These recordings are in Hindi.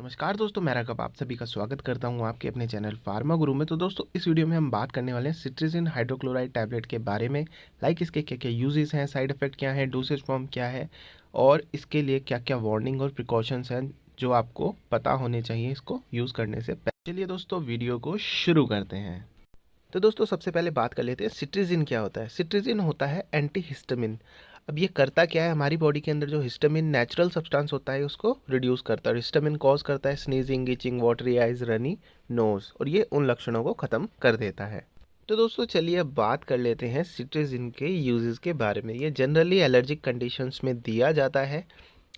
नमस्कार दोस्तों, मैं राघव आप सभी का स्वागत करता हूं आपके अपने चैनल फार्मा गुरु में। तो दोस्तों, इस वीडियो में हम बात करने वाले हैं सिट्रिजिन हाइड्रोक्लोराइड टैबलेट के बारे में। इसके क्या क्या यूजेस हैं, साइड इफ़ेक्ट क्या है, डोसेज फॉर्म क्या है और इसके लिए क्या क्या वार्निंग और प्रिकॉशंस हैं जो आपको पता होने चाहिए इसको यूज़ करने से पहले। चलिए दोस्तों, वीडियो को शुरू करते हैं। तो दोस्तों, सबसे पहले बात कर लेते हैं सिट्रिजिन क्या होता है। सिट्रिजिन होता है एंटी हिस्टामिन। अब ये करता क्या है, हमारी बॉडी के अंदर जो हिस्टामिन नेचुरल सब्सटेंस होता है उसको रिड्यूस करता है। हिस्टामिन कॉज करता है sneezing, itching, watery eyes, runny nose, और ये उन लक्षणों को ख़त्म कर देता है। तो दोस्तों, चलिए अब बात कर लेते हैं सिट्रिजिन के यूजेस के बारे में। ये जनरली एलर्जिक कंडीशंस में दिया जाता है,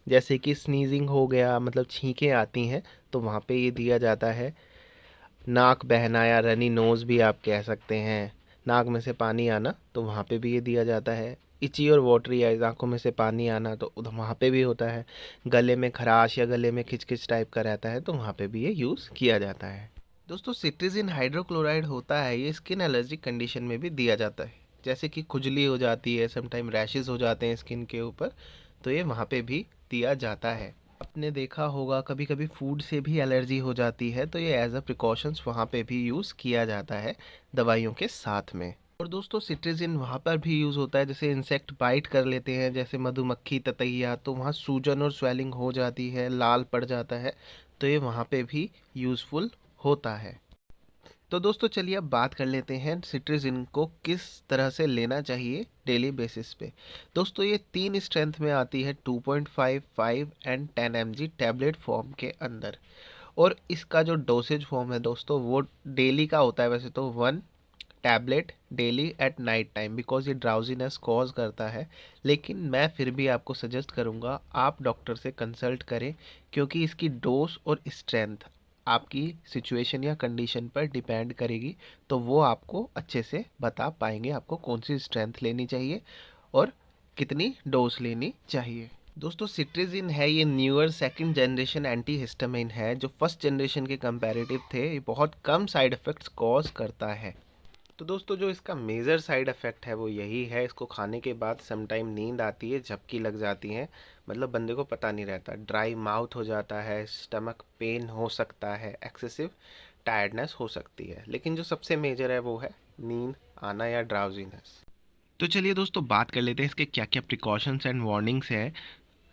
जैसे कि स्नीजिंग हो गया, मतलब छींकें आती हैं तो वहाँ पे ये दिया जाता है। नाक बहना या रनी नोज़ भी आप कह सकते हैं, नाक में से पानी आना, तो वहाँ पे भी ये दिया जाता है। इची और वाटरी आइज, आँखों में से पानी आना, तो वहाँ पे भी होता है। गले में खराश या गले में खिचखिच टाइप का रहता है तो वहाँ पे भी ये यूज़ किया जाता है। दोस्तों, सिट्रिजिन हाइड्रोक्लोराइड होता है, ये स्किन एलर्जी कंडीशन में भी दिया जाता है, जैसे कि खुजली हो जाती है, समटाइम रैशेज़ हो जाते हैं स्किन के ऊपर, तो ये वहाँ पे भी दिया जाता है। आपने देखा होगा कभी कभी फूड से भी एलर्जी हो जाती है, तो ये एज अ प्रिकॉशंस वहाँ पे भी यूज़ किया जाता है दवाइयों के साथ में। और दोस्तों, सिट्रिजिन वहाँ पर भी यूज़ होता है जैसे इंसेक्ट बाइट कर लेते हैं, जैसे मधुमक्खी, ततैया, तो वहाँ सूजन और स्वेलिंग हो जाती है, लाल पड़ जाता है, तो ये वहाँ पे भी यूज़फुल होता है। तो दोस्तों, चलिए अब बात कर लेते हैं सिट्रिजिन को किस तरह से लेना चाहिए डेली बेसिस पे। दोस्तों, ये 3 स्ट्रेंथ में आती है, 2.5, 5 एंड 10 mg टैबलेट फॉर्म के अंदर। और इसका जो डोसेज फॉर्म है दोस्तों, वो डेली का होता है। वैसे तो 1 tablet daily at night time, because ये ड्राउजीनेस कॉज करता है, लेकिन मैं फिर भी आपको सजेस्ट करूँगा आप डॉक्टर से कंसल्ट करें, क्योंकि इसकी डोज और स्ट्रेंथ आपकी सिचुएशन या कंडीशन पर डिपेंड करेगी, तो वो आपको अच्छे से बता पाएंगे आपको कौन सी स्ट्रेंथ लेनी चाहिए और कितनी डोज लेनी चाहिए। दोस्तों, सिट्रिजिन है ये newer second generation anti histamine है, जो फर्स्ट जनरेशन के कंपैरेटिव थे। ये बहुत कम साइड इफ़ेक्ट्स कॉज करता है। तो दोस्तों, जो इसका मेजर साइड इफ़ेक्ट है वो यही है, इसको खाने के बाद समटाइम नींद आती है, झपकी लग जाती है, मतलब बंदे को पता नहीं रहता, ड्राई माउथ हो जाता है, स्टमक पेन हो सकता है, एक्सेसिव टायर्डनेस हो सकती है, लेकिन जो सबसे मेजर है वो है नींद आना या ड्राउजीनेस। तो चलिए दोस्तों, बात कर लेते हैं इसके क्या क्या प्रिकॉशंस एंड वार्निंग्स हैं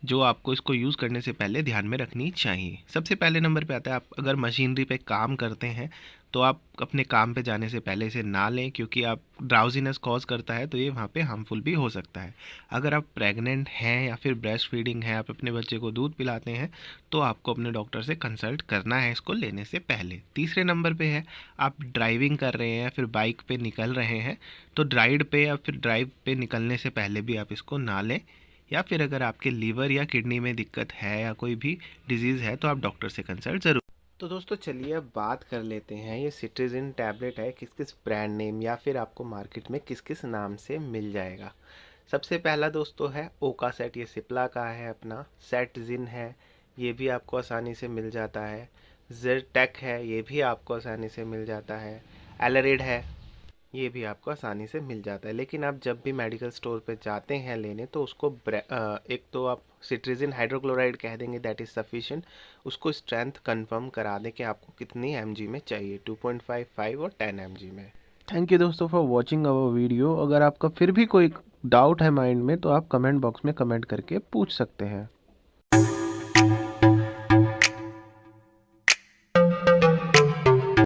जो आपको इसको यूज़ करने से पहले ध्यान में रखनी चाहिए। सबसे पहले नंबर पे आता है, आप अगर मशीनरी पे काम करते हैं तो आप अपने काम पे जाने से पहले इसे ना लें, क्योंकि आप ड्राउजीनेस कॉज करता है, तो ये वहाँ पे हार्मफुल भी हो सकता है। अगर आप प्रेग्नेंट हैं या फिर ब्रेस्ट फीडिंग है, आप अपने बच्चे को दूध पिलाते हैं, तो आपको अपने डॉक्टर से कंसल्ट करना है इसको लेने से पहले। तीसरे नंबर पे है, आप ड्राइविंग कर रहे हैं या फिर बाइक पे निकल रहे हैं, तो राइड पे या फिर ड्राइव पे निकलने से पहले भी आप इसको ना लें। या फिर अगर आपके लीवर या किडनी में दिक्कत है या कोई भी डिजीज़ है, तो आप डॉक्टर से कंसल्ट ज़रूर। तो दोस्तों, चलिए अब बात कर लेते हैं ये सिट्रिजिन टैबलेट है किस किस ब्रांड नेम या फिर आपको मार्केट में किस किस नाम से मिल जाएगा। सबसे पहला दोस्तों है ओका सेट, ये सिप्ला का है अपना। सेटजिन है, ये भी आपको आसानी से मिल जाता है। ज़िरटेक है, ये भी आपको आसानी से मिल जाता है। एलरेड है, ये भी आपको आसानी से मिल जाता है। लेकिन आप जब भी मेडिकल स्टोर पे जाते हैं लेने, तो उसको एक तो आप सिट्रिजिन हाइड्रोक्लोराइड कह देंगे, दैट इज़ सफिशिएंट। उसको स्ट्रेंथ कंफर्म करा दें कि आपको कितनी mg में चाहिए, 2.5, 5 और 10 mg में। थैंक यू दोस्तों फॉर वॉचिंग अवर वीडियो। अगर आपका फिर भी कोई डाउट है माइंड में, तो आप कमेंट बॉक्स में कमेंट करके पूछ सकते हैं।